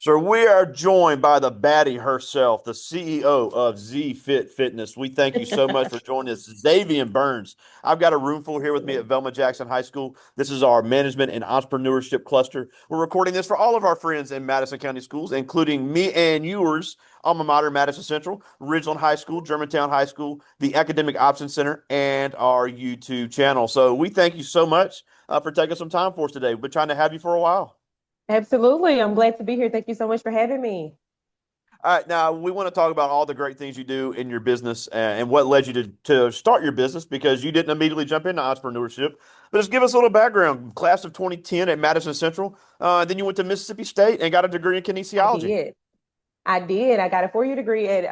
So we are joined by the baddie herself, the CEO of Z Fit Fitness. We thank you so much for joining us, Zavian Burns. I've got a room full here with me at Velma Jackson High School. This is our management and entrepreneurship cluster. We're recording this for all of our friends in Madison County schools, including me and yours, alma mater, Madison Central, Ridgeland High School, Germantown High School, the Academic Options Center, and our YouTube channel. So we thank you so much for taking some time for us today. We've been trying to have you for a while. Absolutely. I'm glad to be here. Thank you so much for having me. All right, now we want to talk about all the great things you do in your business and what led you to start your business because you didn't immediately jump into entrepreneurship. But just give us a little background. Class of 2010 at Madison Central. Then you went to Mississippi State and got a degree in I kinesiology. did. I did. I got a 4-year degree at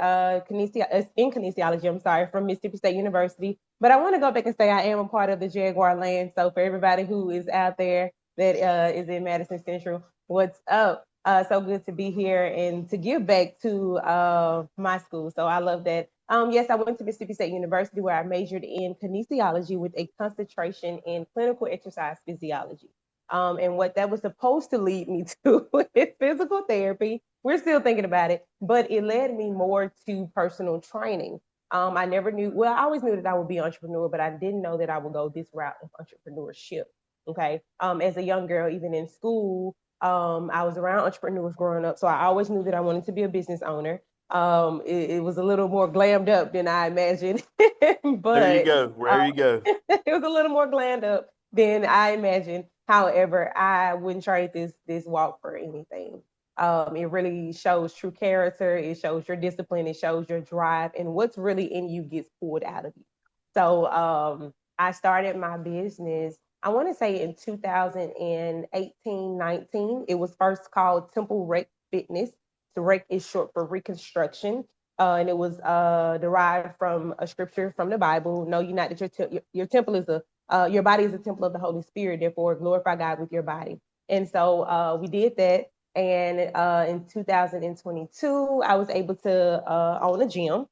in kinesiology, I'm sorry, from Mississippi State University. But I want to go back and say I am a part of the Jaguar land. So for everybody who is out there that is in Madison Central, what's up? So good to be here and to give back to my school. So I love that. Yes, I went to Mississippi State University where I majored in kinesiology with a concentration in clinical exercise physiology. And what that was supposed to lead me to is physical therapy. We're still thinking about it, but it led me more to personal training. I never knew, well, I always knew that I would be an entrepreneur, but I didn't know that I would go this route of entrepreneurship. Okay. As a young girl, even in school, I was around entrepreneurs growing up. So I always knew that I wanted to be a business owner. It was a little more glammed up than I imagined, There you but go. There you go. it was a little more glammed up than I imagined. However, I wouldn't trade this walk for anything. It really shows true character. It shows your discipline. It shows your drive, and what's really in you gets pulled out of you. So I started my business. I want to say in 2018, 19. It was first called Temple Rec Fitness. The rec is short for reconstruction. And it was derived from a scripture from the Bible. Know you not that your temple is your body is a temple of the Holy Spirit. Therefore, glorify God with your body. And so we did that. And in 2022, I was able to own a gym.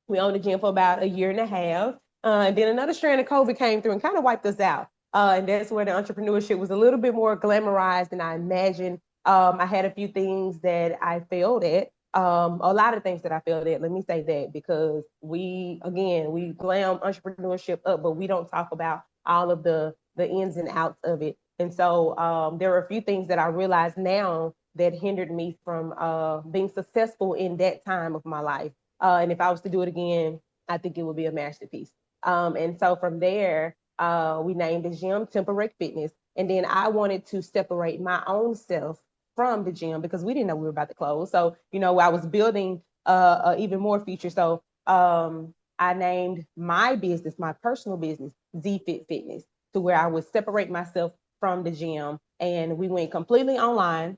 We owned a gym for about a year and a half. And then another strand of COVID came through and kind of wiped us out. And that's where the entrepreneurship was a little bit more glamorized than I imagined. I had a few things that I failed at. A lot of things that I failed at. Let me say that because we glam entrepreneurship up, but we don't talk about all of the ins and outs of it. And so there are a few things that I realize now that hindered me from being successful in that time of my life. And if I was to do it again, I think it would be a masterpiece. And so from there, we named the gym Temporary Fitness. And then I wanted to separate my own self from the gym because we didn't know we were about to close. So, I was building even more features. So I named my business, my personal business, Z Fit Fitness, to where I would separate myself from the gym. And we went completely online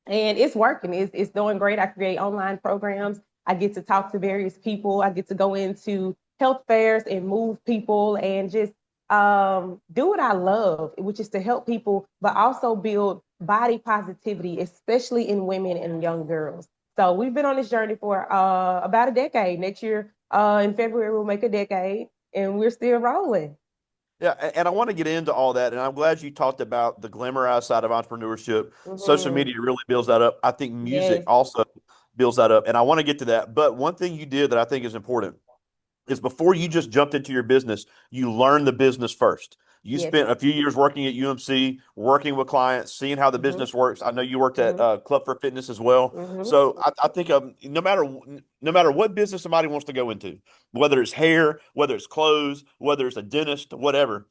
and it's working. It's doing great. I create online programs. I get to talk to various people. I get to go into health fairs and move people and just do what I love, which is to help people, but also build body positivity, especially in women and young girls. So we've been on this journey for about a decade. Next year, in February, we'll make a decade, and we're still rolling. Yeah, and I want to get into all that. And I'm glad you talked about the glamorized side of entrepreneurship. Social Mm-hmm. media really builds that up. I think music Yes. also builds that up. And I want to get to that. But one thing you did that I think is important is before you just jumped into your business, you learned the business first. You Yes. spent a few years working at UMC, working with clients, seeing how the Mm-hmm. business works. I know you worked at Mm-hmm. Club for Fitness as well. Mm-hmm. So I think no matter what business somebody wants to go into, whether it's hair, whether it's clothes, whether it's a dentist, whatever,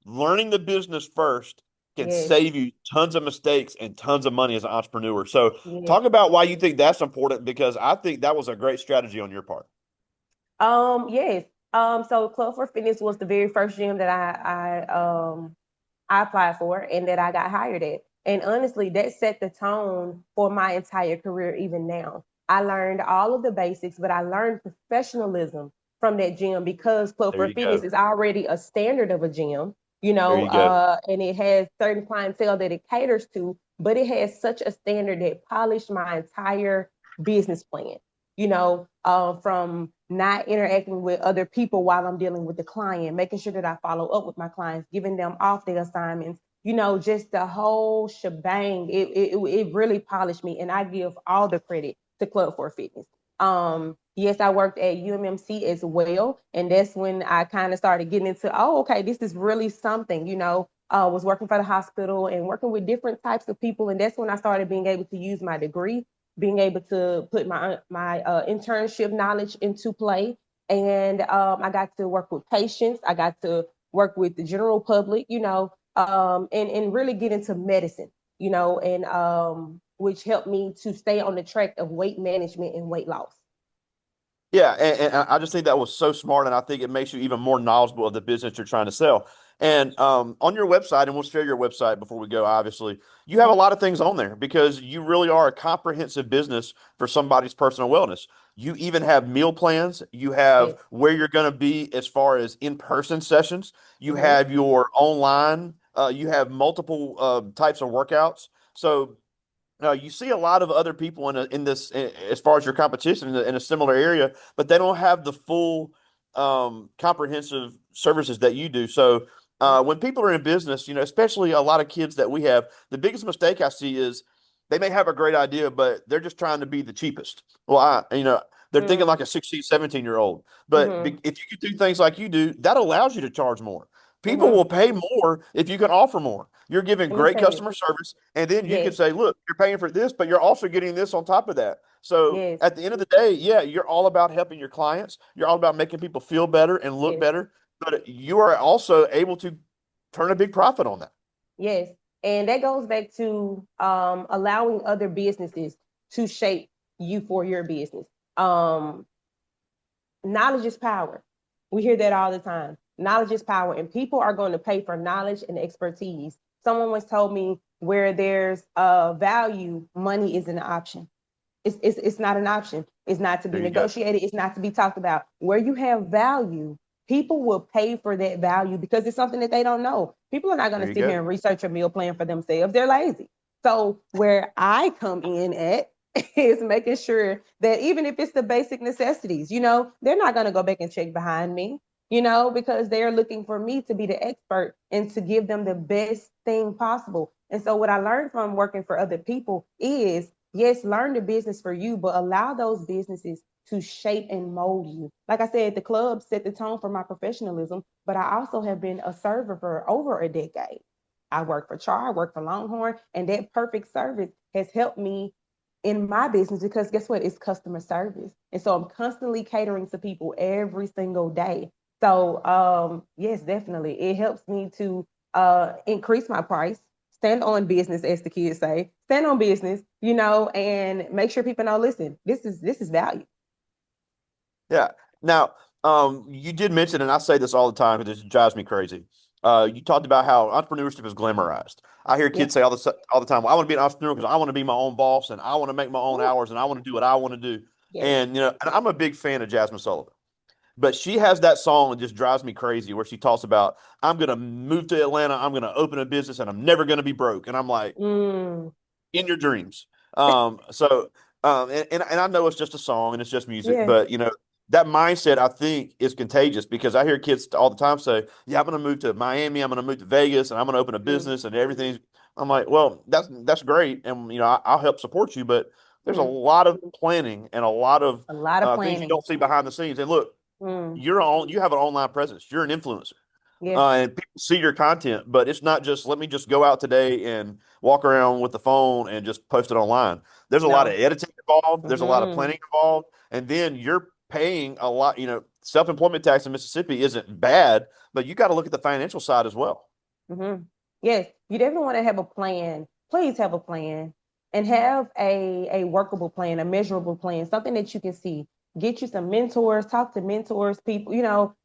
learning the business first can Yes. save you tons of mistakes and tons of money as an entrepreneur. So Yes. talk about why you think that's important because I think that was a great strategy on your part. Yes. So Club for Fitness was the very first gym that I applied for and that I got hired at. And honestly, that set the tone for my entire career, even now. I learned all of the basics, but I learned professionalism from that gym because Club There for you Fitness go. is already a standard of a gym, There you go. and it has certain clientele that it caters to, but it has such a standard that polished my entire business plan, from not interacting with other people while I'm dealing with the client, making sure that I follow up with my clients, giving them off their assignments, just the whole shebang. It really polished me, and I give all the credit to Club for Fitness. Yes, I worked at UMMC as well, and that's when I kind of started getting into, oh, okay, this is really something. Was working for the hospital and working with different types of people, and that's when I started being able to use my degree, being able to put my internship knowledge into play, and I got to work with patients. I got to work with the general public, and really get into medicine, and which helped me to stay on the track of weight management and weight loss. Yeah, and I just think that was so smart, and I think it makes you even more knowledgeable of the business you're trying to sell. And on your website, and we'll share your website before we go, obviously, you have a lot of things on there because you really are a comprehensive business for somebody's personal wellness. You even have meal plans, you have Yes. where you're going to be as far as in-person sessions, you Mm-hmm. have your online, you have multiple types of workouts. So you see a lot of other people in this as far as your competition in a similar area, but they don't have the full comprehensive services that you do. So when people are in business, especially a lot of kids that we have, the biggest mistake I see is they may have a great idea, but they're just trying to be the cheapest. Well, they're thinking Mm-hmm. like a 16, 17-year-old. But Mm-hmm. if you could do things like you do, that allows you to charge more. People Mm-hmm. will pay more if you can offer more. You're giving Let me great tell you. customer service, and then you can Yes. say, look, you're paying for this, but you're also getting this on top of that. So Yes. at the end of the day, yeah, you're all about helping your clients. You're all about making people feel better and look Yes. better, but you are also able to turn a big profit on that. Yes. And that goes back to allowing other businesses to shape you for your business. Um, Knowledge is power. We hear that all the time. Knowledge is power, and people are going to pay for knowledge and expertise. Someone once told me, where there's value, money isn't an option. It's not an option. It's not to be There you go. negotiated. It's not to be talked about. Where you have value, people will pay for that value because it's something that they don't know. People are not going There to you sit go. here and research a meal plan for themselves. They're lazy. So where I come in at is making sure that even if it's the basic necessities, they're not going to go back and check behind me, because they're looking for me to be the expert and to give them the best thing possible. And so what I learned from working for other people is, yes, learn the business for you, but allow those businesses to shape and mold you. Like I said, the club set the tone for my professionalism, but I also have been a server for over a decade. I work for Char, I work for Longhorn, and that perfect service has helped me in my business because guess what? It's customer service. And so I'm constantly catering to people every single day. So yes, definitely. It helps me to increase my price, stand on business, as the kids say, stand on business, and make sure people know, listen, this is value. Yeah. Now, you did mention, and I say this all the time because it drives me crazy. You talked about how entrepreneurship is glamorized. I hear Yeah. kids say all the time, well, I want to be an entrepreneur because I want to be my own boss and I want to make my own Ooh, hours and I want to do what I want to do. yes. And I'm a big fan of Jasmine Sullivan, but she has that song that just drives me crazy where she talks about, I'm going to move to Atlanta, I'm going to open a business, and I'm never going to be broke. And I'm like, Mm, in your dreams. And I know it's just a song and it's just music, yes. but that mindset I think is contagious because I hear kids all the time say, "Yeah, I'm going to move to Miami, I'm going to move to Vegas, and I'm going to open a Mm, business and everything." I'm like, "Well, that's great, and I'll help support you, but there's a mm. lot of planning and a lot of A lot of things you planning. don't see behind the scenes." And look, Mm, you have an online presence, you're an influencer. yes. And people see your content, but it's not just let me just go out today and walk around with the phone and just post it online. There's a lot of No. editing involved, there's a lot of Mm-hmm. planning involved, and then you're paying a lot. Self-employment tax in Mississippi isn't bad, but you got to look at the financial side as well. Mm-hmm. Yes, you definitely want to have a plan. Please have a plan and have a workable plan, a measurable plan, something that you can see. Get you some mentors, talk to mentors, people,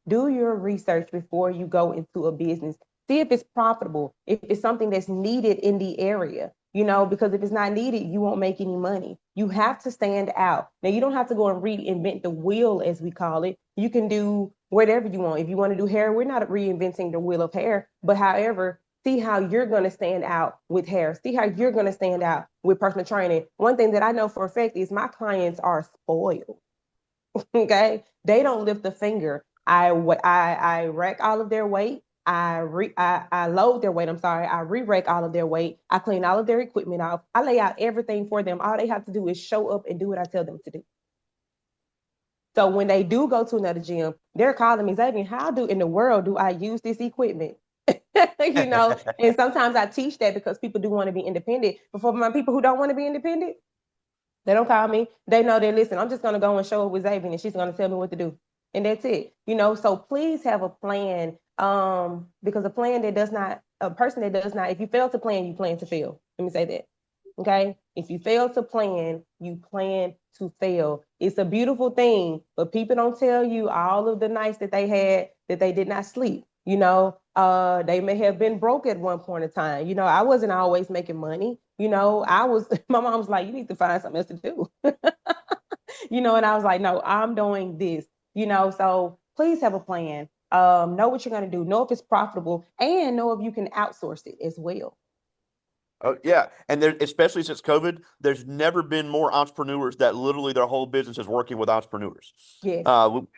do your research before you go into a business. See if it's profitable, if it's something that's needed in the area, because if it's not needed, you won't make any money. You have to stand out. Now, you don't have to go and reinvent the wheel, as we call it. You can do whatever you want. If you want to do hair, we're not reinventing the wheel of hair, but however, see how you're going to stand out with hair. See how you're going to stand out with personal training. One thing that I know for a fact is my clients are spoiled. Okay, they don't lift a finger. I rack all of their weight. I load their weight. I'm sorry. I re-rake all of their weight. I clean all of their equipment off. I lay out everything for them. All they have to do is show up and do what I tell them to do. So when they do go to another gym, they're calling me, Zavian, how do in the world do I use this equipment? And sometimes I teach that because people do want to be independent. But for my people who don't want to be independent, they don't call me. They know that, listen, I'm just going to go and show up with Zavian and she's going to tell me what to do. And that's it. So please have a plan. Because a person that does not, if you fail to plan, you plan to fail. Let me say that. Okay. If you fail to plan, you plan to fail. It's a beautiful thing, but people don't tell you all of the nights that they had that they did not sleep. They may have been broke at one point in time. I wasn't always making money. My mom was like, you need to find something else to do. And I was like, no, I'm doing this, so please have a plan. Know what you're going to do, know if it's profitable, and know if you can outsource it as well. Oh yeah, and there, especially since COVID, there's never been more entrepreneurs that literally their whole business is working with entrepreneurs. Yes.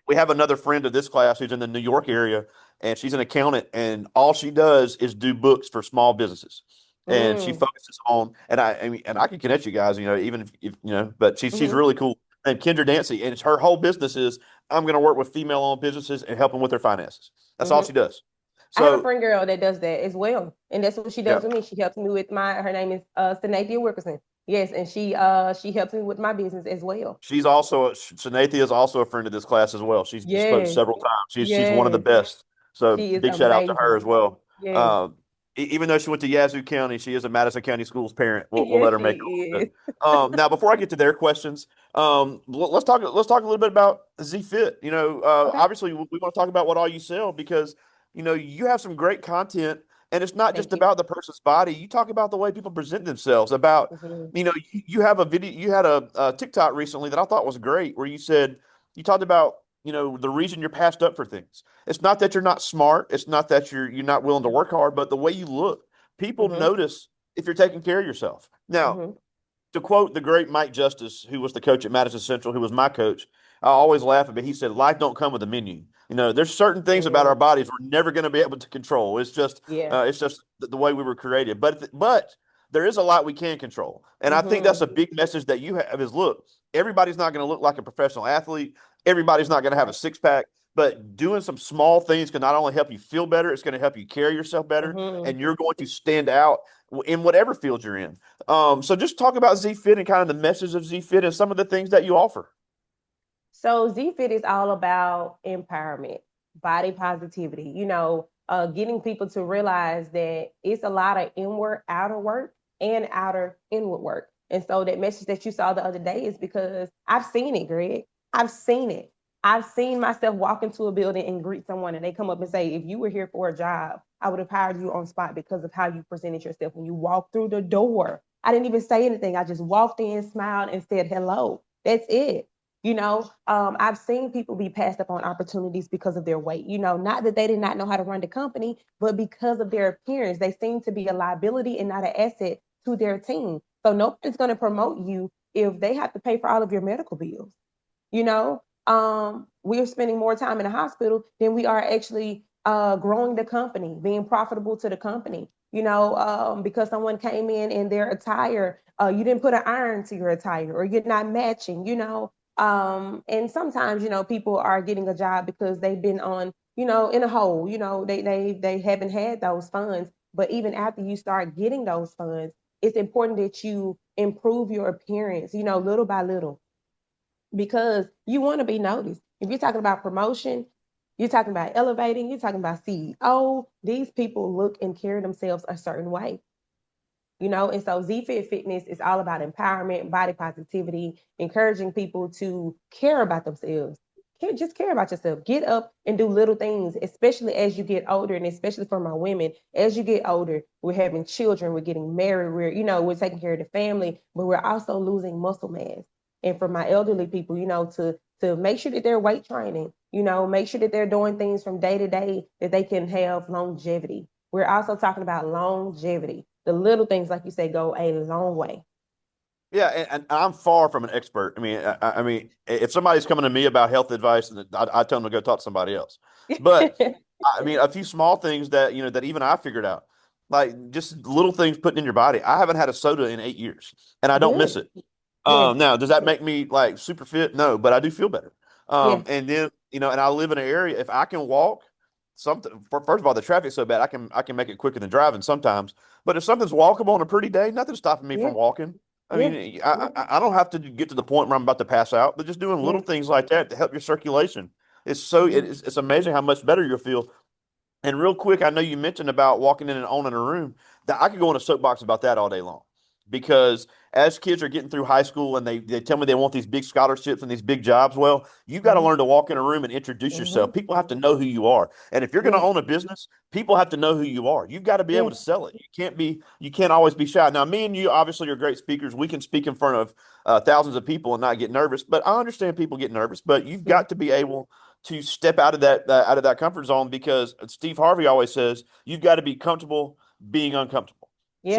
We have another friend of this class who's in the New York area, and she's an accountant, and all she does is do books for small businesses, and she Mm. focuses on. And I mean, and I can connect you guys, even if but she's Hmm. really cool. And Kendra Dancy, and it's her whole business is I'm going to work with female-owned businesses and help them with their finances. That's all Hmm. she does. I have a So friend girl that does that as well, and that's what she yeah. does with me. She helps me with her name is Sanathia Wilkerson. Yes, and she helps me with my business as well. Shanathia is also a friend of this class as well. She's spoke Yes, several times. She's one of the yes, best. So she is big shout out to her amazing. as well. Yes, Um, Even though she went to Yazoo County, she is a Madison County Schools parent. We'll yes, let her make she it. is. Now, before I get to their questions, let's talk a little bit about ZFit. Okay, Obviously we want to talk about what all you sell because you have some great content, and it's not just thank you. about the person's body. You talk about the way people present themselves. About Hmm. you have a video, you had a TikTok recently that I thought was great, where you talked about the reason you're passed up for things. It's not that you're not smart. It's not that you're not willing to work hard, but the way you look, people Hmm. notice if you're taking care of yourself. Now, Hmm. to quote the great Mike Justice, who was the coach at Madison Central, who was my coach, I always laugh at it. He said, "Life don't come with a menu. There's certain things about our Mm. bodies we're never going to be able to control. Yeah. It's just the way we were created. But there is a lot we can control, and I think that's Hmm. a big message that you have is look, everybody's not going to look like a professional athlete. Everybody's not going to have a Right. six pack." But doing some small things can not only help you feel better, it's going to help you carry yourself better, Hmm. and you're going to stand out in whatever field you're in. So just talk about ZFit and kind of the message of ZFit and some of the things that you offer. So ZFit is all about empowerment, body positivity, getting people to realize that it's a lot of inward outer work and outer inward work. And so that message that you saw the other day is because I've seen it, Greg. I've seen it. I've seen myself walk into a building and greet someone and they come up and say, if you were here for a job, I would have hired you on spot because of how you presented yourself when you walked through the door. I didn't even say anything. I just walked in, smiled, and said hello. That's it. I've seen people be passed up on opportunities because of their weight. Not that they did not know how to run the company, but because of their appearance, they seem to be a liability and not an asset to their team. So nobody's going to promote you if they have to pay for all of your medical bills. We're spending more time in the hospital than we are actually growing the company, being profitable to the company. Because someone came in and their attire, you didn't put an iron to your attire, or you're not matching. And sometimes people are getting a job because they've been on, in a hole. They haven't had those funds. But even after you start getting those funds, it's important that you improve your appearance, little by little, because you want to be noticed. If you're talking about promotion, you're talking about elevating, you're talking about CEO, these people look and carry themselves a certain way. And so ZFit Fitness is all about empowerment, body positivity, encouraging people to care about themselves. Just care about yourself. Get up and do little things, especially as you get older, and especially for my women. As you get older, we're having children, we're getting married, we're taking care of the family, but we're also losing muscle mass. And for my elderly people, to make sure that they're weight training, make sure that they're doing things from day to day that they can have longevity. We're also talking about longevity. The little things, like you say, go a long way. Yeah, and I'm far from an expert. I mean, if somebody's coming to me about health advice, I tell them to go talk to somebody else. But I mean, a few small things that that even I figured out, like just little things putting in your body. I haven't had a soda in 8 years, and I don't miss Good. it. Yes. Now, does that make me like super fit? No, but I do feel better. Yeah. And then and I live in an area. If I can walk, something first of all, the traffic's so bad, I can make it quicker than driving sometimes. But if something's walkable on a pretty day, nothing's stopping me Yeah. from walking. I Yeah. mean, I don't have to get to the point where I'm about to pass out, but just doing Yeah. little things like that to help your circulation. It's amazing how much better you'll feel. And real quick, I know you mentioned about walking in and owning a room. That I could go on a soapbox about that all day long. Because as kids are getting through high school and they tell me they want these big scholarships and these big jobs, well, you've got to Mm-hmm. learn to walk in a room and introduce Mm-hmm. yourself. People have to know who you are. And if you're going to Yeah. own a business, people have to know who you are. You've got to be able Yeah. to sell it. You can't always be shy. Now, me and you obviously are great speakers. We can speak in front of thousands of people and not get nervous, but I understand people get nervous, but you've Yeah. got to be able to step out of that comfort zone because Steve Harvey always says you've got to be comfortable being uncomfortable. Yeah.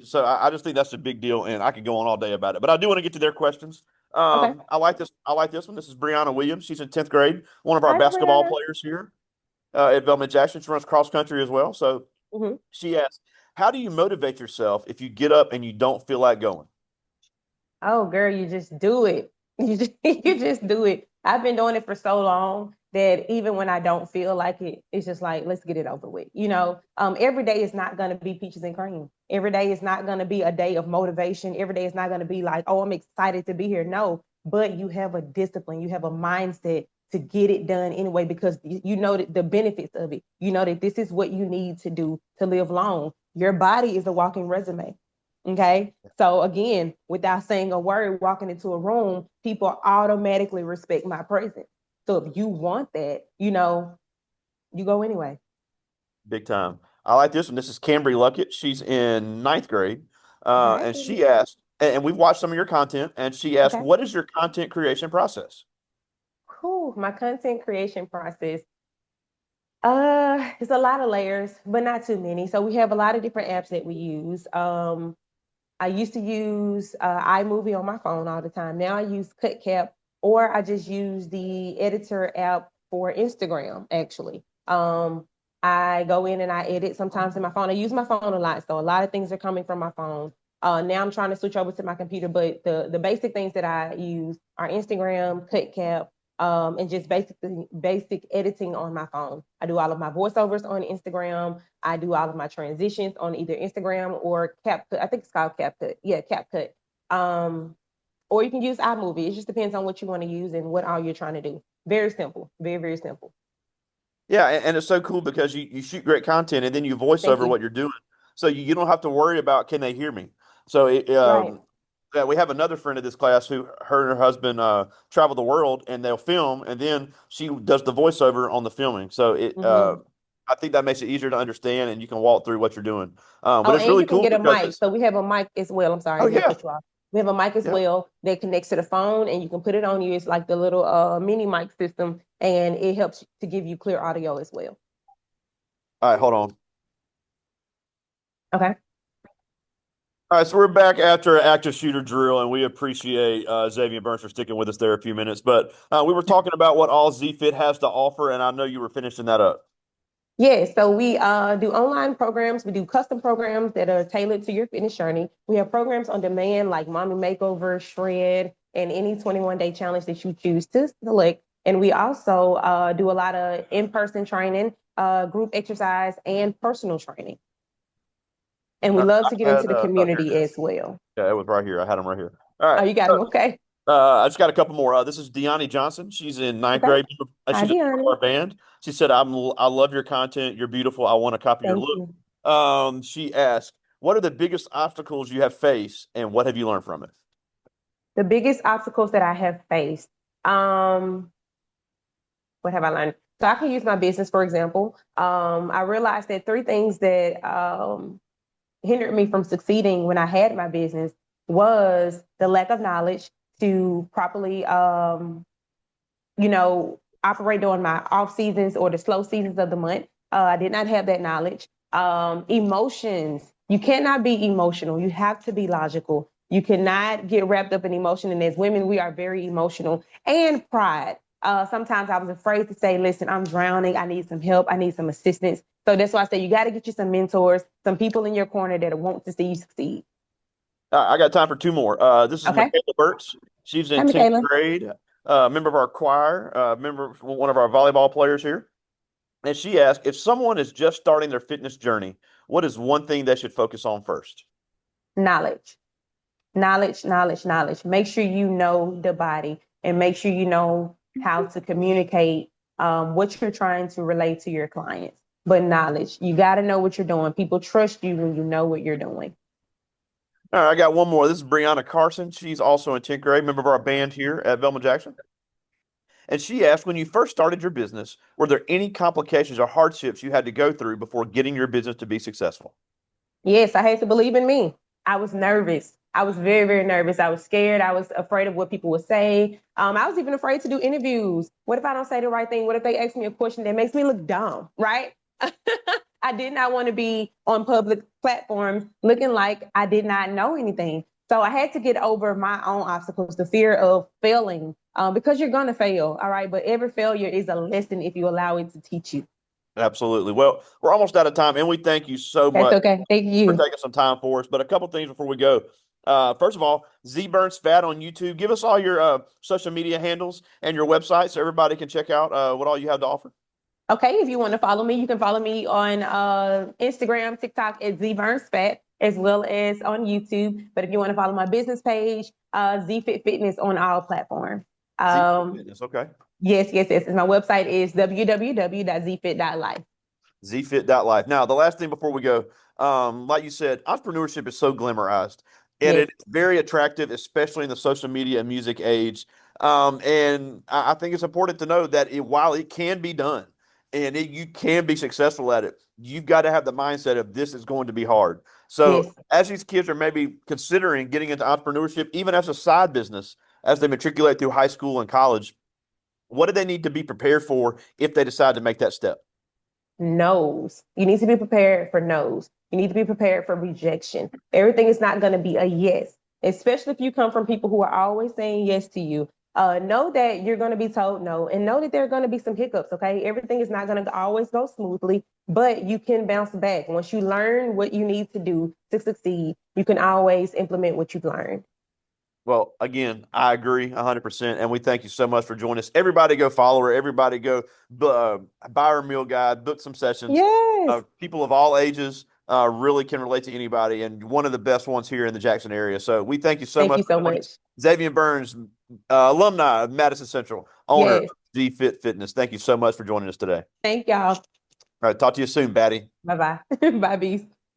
So I just think that's a big deal, and I could go on all day about it. But I do want to get to their questions. Okay. I like this. I like this one. This is Brianna Williams. She's in 10th grade, one of our Hi, basketball Brianna. players here at Velma Jackson. She runs cross country as well. So Mm-hmm. she asks, "How do you motivate yourself if you get up and you don't feel like going?" Oh, girl, you just do it. You just do it. I've been doing it for so long that even when I don't feel like it, it's just like, let's get it over with. Every day is not going to be peaches and cream. Every day is not going to be a day of motivation. Every day is not going to be like, oh, I'm excited to be here. No, but you have a discipline, you have a mindset to get it done anyway because you know that the benefits of it. You know that this is what you need to do to live long. Your body is a walking resume. Okay. So again, without saying a word, walking into a room, people automatically respect my presence. So if you want that, you go anyway. Big time. I like this one. This is Cambry Luckett. She's in ninth grade. Hi, And Kimmy. she asked, and we've watched some of your content, and she asked, Okay. what is your content creation process? Cool. My content creation process. It's a lot of layers, but not too many. So we have a lot of different apps that we use. I used to use iMovie on my phone all the time. Now I use CutCap, or I just use the editor app for Instagram, actually. I go in and I edit sometimes in my phone. I use my phone a lot, so a lot of things are coming from my phone. Now I'm trying to switch over to my computer, but the basic things that I use are Instagram, CutCap, and just basic editing on my phone. I do all of my voiceovers on Instagram. I do all of my transitions on either Instagram or CapCut. I think it's called CapCut. Yeah, CapCut. Or you can use iMovie. It just depends on what you want to use and what all you're trying to do. Very simple. Very, very simple. Yeah, and it's so cool because you shoot great content and then you voice Thank over you. what you're doing. So you don't have to worry about can they hear me. So Right. yeah, we have another friend of this class who her and her husband travel the world and they'll film and then she does the voiceover on the filming. So Mm-hmm. I think that makes it easier to understand and you can walk through what you're doing. But Oh, it's and really you can cool get a because mic. it's So we have a mic as well. I'm sorry, I oh didn't yeah, cut you off. We have a mic as yeah. well that connects to the phone, and you can put it on you. It's like the little mini mic system, and it helps to give you clear audio as well. All right, hold on. Okay. All right, so we're back after an active shooter drill, and we appreciate Zavian Burns for sticking with us there a few minutes. But we were talking about what all ZFit has to offer, and I know you were finishing that up. Yeah, so we do online programs. We do custom programs that are tailored to your fitness journey. We have programs on demand like Mommy Makeover, Shred, and any 21-day challenge that you choose to select. And we also do a lot of in-person training, group exercise, and personal training. And we love to get I into had, the oh, here community it as is. well. Yeah, it was right here. I had them right here. All Oh, right. you got them. Okay. I just got a couple more. This is Deani Johnson. She's in ninth Okay. grade. Hi, She's a part of Deanna. our band. She said, I love your content. You're beautiful. I want to copy your Thank look. you. She asked, what are the biggest obstacles you have faced, and what have you learned from it? The biggest obstacles that I have faced. Um, what have I learned? So I can use my business, for example. I realized that three things that hindered me from succeeding when I had my business was the lack of knowledge to properly, operate during my off seasons or the slow seasons of the month. I did not have that knowledge. Emotions. You cannot be emotional. You have to be logical. You cannot get wrapped up in emotion. And as women, we are very emotional and pride. Sometimes I was afraid to say, listen, I'm drowning. I need some help. I need some assistance. So that's why I say you got to get you some mentors, some people in your corner that want to see you succeed. I got time for two more. This is Okay. Michaela Burtz. She's Hi, in 10th Michaela. grade, member of our choir, member of one of our volleyball players here. And she asked, if someone is just starting their fitness journey, what is one thing they should focus on first? Knowledge, knowledge, knowledge, knowledge. Make sure you know the body and make sure you know how to communicate what you're trying to relate to your clients. But knowledge, you got to know what you're doing. People trust you when you know what you're doing. All right, I got one more. This is Brianna Carson. She's also in 10th grade, member of our band here at Velma Jackson. And she asked, when you first started your business, were there any complications or hardships you had to go through before getting your business to be successful? Yes, I had to believe in me. I was nervous. I was very, very nervous. I was scared. I was afraid of what people would say. I was even afraid to do interviews. What if I don't say the right thing? What if they ask me a question that makes me look dumb, right? I did not want to be on public platforms looking like I did not know anything. So I had to get over my own obstacles, the fear of failing, because you're going to fail. All right. But every failure is a lesson if you allow it to teach you. Absolutely. Well, we're almost out of time, and we thank you so That's much okay. Thank for you. taking some time for us. But a couple things before we go. First of all, Z Burns Fat on YouTube. Give us all your social media handles and your website so everybody can check out what all you have to offer. Okay, if you want to follow me, you can follow me on Instagram, TikTok at ZBurnsFat, as well as on YouTube. But if you want to follow my business page, ZFit Fitness on all platforms. Z Um, Fitness. Okay. yes, yes, yes. And my website is www.zfit.life. Zfit.life. Now, the last thing before we go, like you said, entrepreneurship is so glamorized and Yes, it's very attractive, especially in the social media and music age. And I think it's important to know that while it can be done and you can be successful at it, you've got to have the mindset of this is going to be hard. So, yes. as these kids are maybe considering getting into entrepreneurship, even as a side business, as they matriculate through high school and college, what do they need to be prepared for if they decide to make that step? No's. You need to be prepared for no's. You need to be prepared for rejection. Everything is not going to be a yes, especially if you come from people who are always saying yes to you. Know that you're going to be told no and know that there are going to be some hiccups, okay? Everything is not going to always go smoothly, but you can bounce back. Once you learn what you need to do to succeed, you can always implement what you've learned. Well, again, I agree 100%. And we thank you so much for joining us. Everybody go follow her. Everybody go buy her meal guide, book some sessions. Yes. People of all ages really can relate to anybody, and one of the best ones here in the Jackson area. So we thank you so Thank much you for so joining us. much. Zavian Burns, alumni of Madison Central, owner of Yes. G Fit Fitness. Thank you so much for joining us today. Thank y'all. All right, talk to you soon, Batty. Bye bye. Bye, Beast.